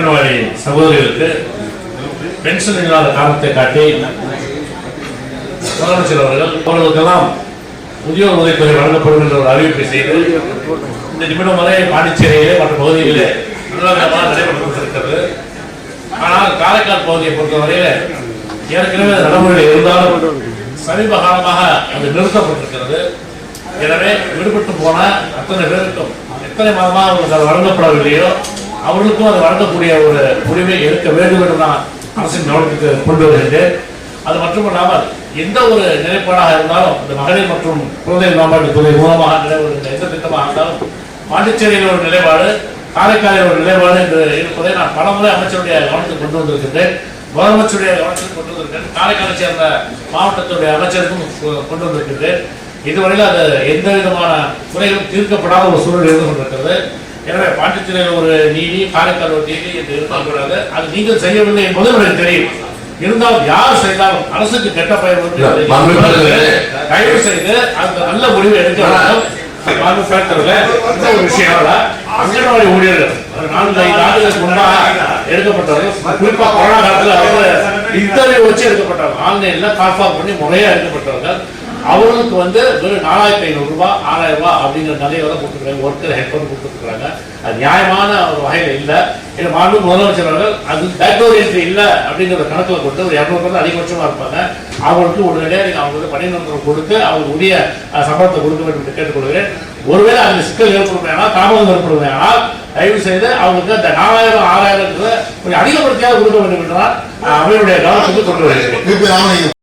அங்கன்வாடி சகோதரிகளுக்கு பென்ஷன் இல்லாத காரணத்தை காட்டி முதலமைச்சர் அவர்களுக்கெல்லாம் முதியோர் உதவித்தொகை வழங்கப்படும் என்ற ஒரு அறிவிப்பை செய்து இந்த நிமிடம் வரை பாண்டிச்சேரியிலே மற்ற பகுதிகளிலே நல்லவிதமாக நடைபெற்றிருக்கிறது. ஆனால் காரைக்கால் பகுதியை பொறுத்தவரையில் ஏற்கனவே நடைமுறையில் இருந்தாலும் சமீப காலமாக அது நிறுத்தப்பட்டிருக்கிறது. எனவே விடுபட்டு போன அத்தனை பேருக்கும் எத்தனை மாதமாக அவங்களுக்கு அது வழங்கப்படவில்லையோ அவர்களுக்கும் அது வழங்கக்கூடிய ஒரு உரிமை எடுக்க வேண்டும் என்று நான் அரசின் கவனத்துக்கு கொண்டு வருகின்றேன். அது மட்டுமல்லாமல் எந்த ஒரு நிலைப்பாடாக இருந்தாலும் இந்த மகளிர் மற்றும் குழந்தை மேம்பாட்டுத் துறை மூலமாக நிறைவேறுகின்ற எந்த திட்டமாக இருந்தாலும் பாண்டிச்சேரியில் ஒரு நிலைப்பாடு, காரைக்காலில் ஒரு நிலைப்பாடு என்று இருப்பதை நான் பலமுறை அமைச்சருடைய கவனத்துக்கு கொண்டு வந்திருக்கின்றேன். முதலமைச்சருடைய கவனத்துக்கு கொண்டு வந்திருக்கிறேன். காரைக்காலை சேர்ந்த மாவட்டத்துடைய அமைச்சருக்கும் கொண்டு வந்திருக்கின்றேன். இதுவரையில் அது எந்த விதமான குறைகளும் தீர்க்கப்படாத ஒரு சூழல் இருந்து கொண்டிருக்கிறது. எனவே பாண்டிச்சேரியில் ஒரு நீதி, காரைக்கால் ஒரு நீதி என்று இருக்கக்கூடாது. அது நீங்கள் செய்யவில்லை என்பதும் எனக்கு தெரியும். இருந்தாலும் யார் செய்தாலும் அரசுக்கு கெட்ட பெயர் வந்து தயவு செய்து அந்த நல்ல முடிவை எடுக்க வேண்டும். ஒரு விஷயம் அங்கன்வாடி ஊழியர்கள் 4-5 ஆண்டுகளுக்கு முன்பாக எடுக்கப்பட்டவர்கள், குறிப்பா கொரோனா காலத்தில் அவங்க இன்டர்வியூ வச்சு எடுக்கப்பட்டவர்கள், ஆன்லைன்ல கால்ஃபார்ம் பண்ணி முறையா எடுக்கப்பட்டவர்கள். அவர்களுக்கு வந்து வெறும் 4500 ரூபாய் 6000 ரூபாய் அப்படிங்கிற நிலையை வரை கொடுத்துருக்காங்க. ஒருத்தர் ஹெல்ப் கொடுத்துருக்காங்க. அது நியாயமான ஒரு வகையில் இல்லை. மாண்பு முதலமைச்சர் அவர்கள் அது பேக்டோர் என்ட்ரி இல்லை அப்படிங்கிற கணக்கில் கொடுத்து ஒரு 200 பேர் அதிகபட்சமாக இருப்பாங்க. அவங்களுக்கு உடனடியாக நீங்கள் அவங்களுக்கு பணி நிரந்தரம் கொடுத்து அவங்களுக்கு உரிய சம்பளத்தை கொடுக்க வேண்டும் என்று கேட்டுக்கொள்கிறேன். ஒருவேளை அந்த சிக்கல் ஏற்படுமையானால், தாமதம் ஏற்படுமையானால் தயவு செய்து அவங்களுக்கு அந்த 4000 6000 கொஞ்சம் அதிகப்படுத்தியாக கொடுக்க வேண்டும் என்றால் அவையுடைய கவனத்துக்கு கொண்டு வருகிறேன்.